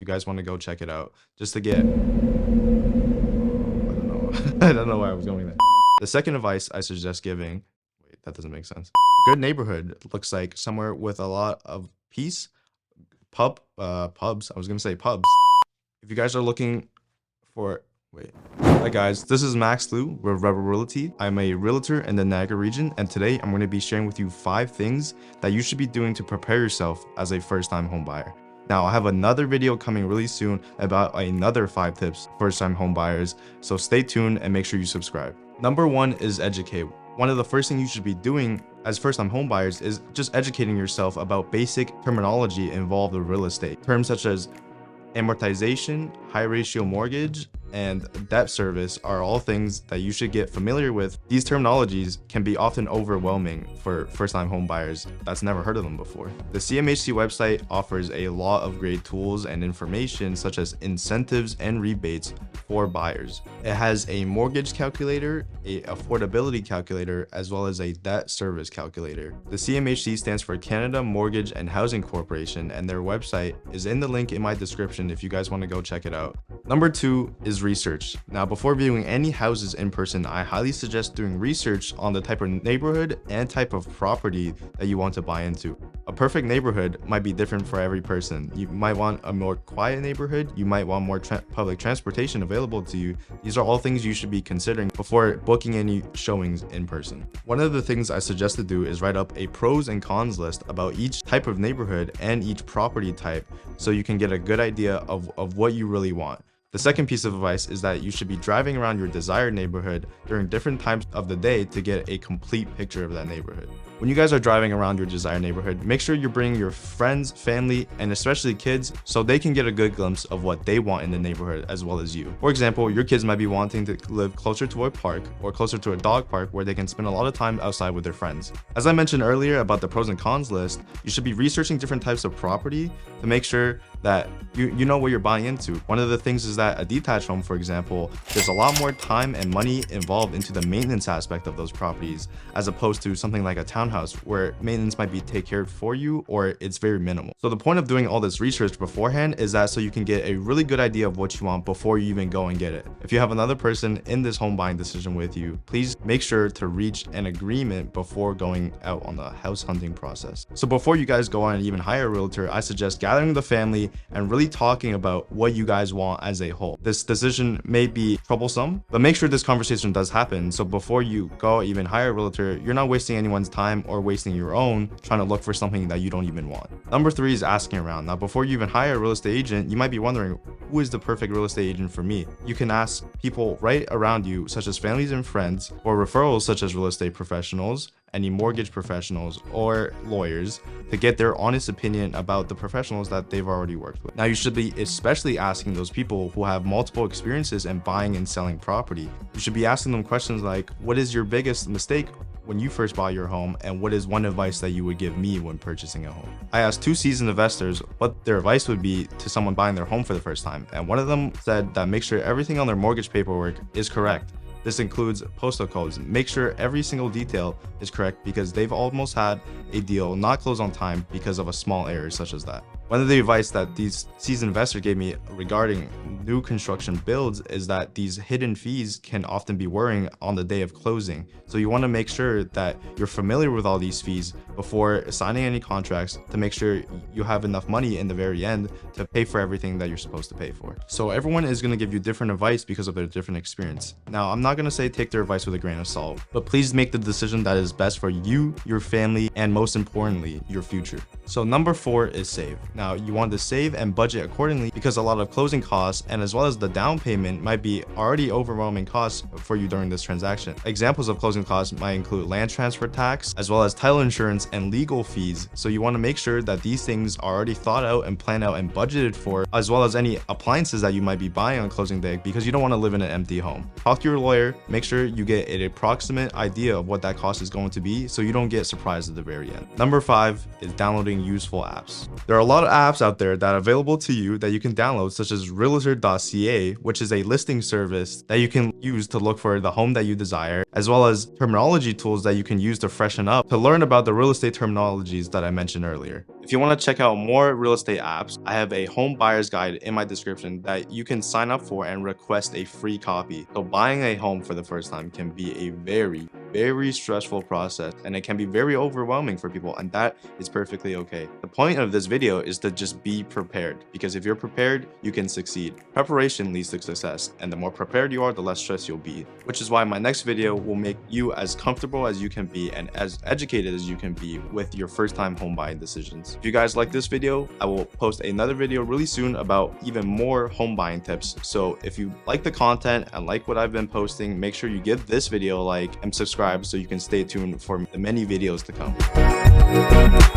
You guys want to go check it out just to get, I don't know. I don't know why I was going there. The second advice I suggest giving, wait, that doesn't make sense. Good neighborhood looks like somewhere with a lot of peace, pubs. I was gonna say pubs. If you guys are looking for, wait. Hi guys, this is Max Liu with REVEL Realty. I'm a realtor in the Niagara region, and today I'm going to be sharing with you 5 things that you should be doing to prepare yourself as a first-time home buyer. Now, I have another video coming really soon about another 5 tips for first-time home buyers, so stay tuned and make sure you subscribe. Number 1 is educate. One of the first things you should be doing as first-time home buyers is just educating yourself about basic terminology involved with real estate. Terms such as amortization, high ratio mortgage, and debt service are all things that you should get familiar with. These terminologies can be often overwhelming for first-time home buyers that's never heard of them before. The CMHC website offers a lot of great tools and information such as incentives and rebates for buyers. It has a mortgage calculator, a affordability calculator, as well as a debt service calculator. The CMHC stands for Canada Mortgage and Housing Corporation, and their website is in the link in my description if you guys want to go check it out. Number 2 is research. Now, before viewing any houses in person, I highly suggest doing research on the type of neighborhood and type of property that you want to buy into. A perfect neighborhood might be different for every person. You might want a more quiet neighborhood. You might want more public transportation available to you. These are all things you should be considering before booking any showings in person. One of the things I suggest to do is write up a pros and cons list about each type of neighborhood and each property type so you can get a good idea of what you really want. The second piece of advice is that you should be driving around your desired neighborhood during different times of the day to get a complete picture of that neighborhood. When you guys are driving around your desired neighborhood, make sure you're bringing your friends, family, and especially kids so they can get a good glimpse of what they want in the neighborhood as well as you. For example, your kids might be wanting to live closer to a park or closer to a dog park where they can spend a lot of time outside with their friends. As I mentioned earlier about the pros and cons list, you should be researching different types of property to make sure that you know what you're buying into. One of the things is that a detached home, for example, there's a lot more time and money involved into the maintenance aspect of those properties as opposed to something like a townhouse where maintenance might be taken care of for you or it's very minimal. So the point of doing all this research beforehand is that so you can get a really good idea of what you want before you even go and get it. If you have another person in this home buying decision with you, please make sure to reach an agreement before going out on the house hunting process. So before you guys go on and even hire a realtor, I suggest gathering the family and really talking about what you guys want as a whole. This decision may be troublesome, but make sure this conversation does happen. So before you go even hire a realtor, you're not wasting anyone's time or wasting your own trying to look for something that you don't even want. Number 3 is asking around. Now, before you even hire a real estate agent, you might be wondering, who is the perfect real estate agent for me? You can ask people right around you, such as families and friends, or referrals such as real estate professionals, any mortgage professionals or lawyers to get their honest opinion about the professionals that they've already worked with. Now, you should be especially asking those people who have multiple experiences in buying and selling property. You should be asking them questions like, what is your biggest mistake when you first bought your home, and what is one advice that you would give me when purchasing a home? I asked 2 seasoned investors what their advice would be to someone buying their home for the first time, and one of them said that make sure everything on their mortgage paperwork is correct. This includes postal codes. Make sure every single detail is correct because they've almost had a deal not close on time because of a small error such as that. One of the advice that these seasoned investors gave me regarding new construction builds is that these hidden fees can often be worrying on the day of closing. So you want to make sure that you're familiar with all these fees before signing any contracts to make sure you have enough money in the very end to pay for everything that you're supposed to pay for. So everyone is going to give you different advice because of their different experience. Now, I'm not going to say take their advice with a grain of salt, but please make the decision that is best for you, your family, and most importantly, your future. So number 4 is save. Now, you want to save and budget accordingly because a lot of closing costs and as well as the down payment might be already overwhelming costs for you during this transaction. Examples of closing costs might include land transfer tax, as well as title insurance and legal fees. So you want to make sure that these things are already thought out and planned out and budgeted for, as well as any appliances that you might be buying on closing day because you don't want to live in an empty home. Talk to your lawyer, make sure you get an approximate idea of what that cost is going to be so you don't get surprised at the very end. Number 5 is downloading useful apps. There are a lot of apps out there that are available to you that you can download, such as Realtor.ca, which is a listing service that you can use to look for the home that you desire, as well as terminology tools that you can use to freshen up to learn about the real estate terminologies that I mentioned earlier. If you want to check out more real estate apps, I have a home buyer's guide in my description that you can sign up for and request a free copy. So buying a home for the first time can be a very stressful process, and it can be very overwhelming for people, and that is perfectly okay. The point of this video is to just be prepared, because if you're prepared, you can succeed. Preparation leads to success, and the more prepared you are, the less stressed you'll be, which is why my next video will make you as comfortable as you can be and as educated as you can be with your first time home buying decisions. If you guys like this video, I will post another video really soon about even more home buying tips. So if you like the content and like what I've been posting, make sure you give this video a like and subscribe so you can stay tuned for the many videos to come.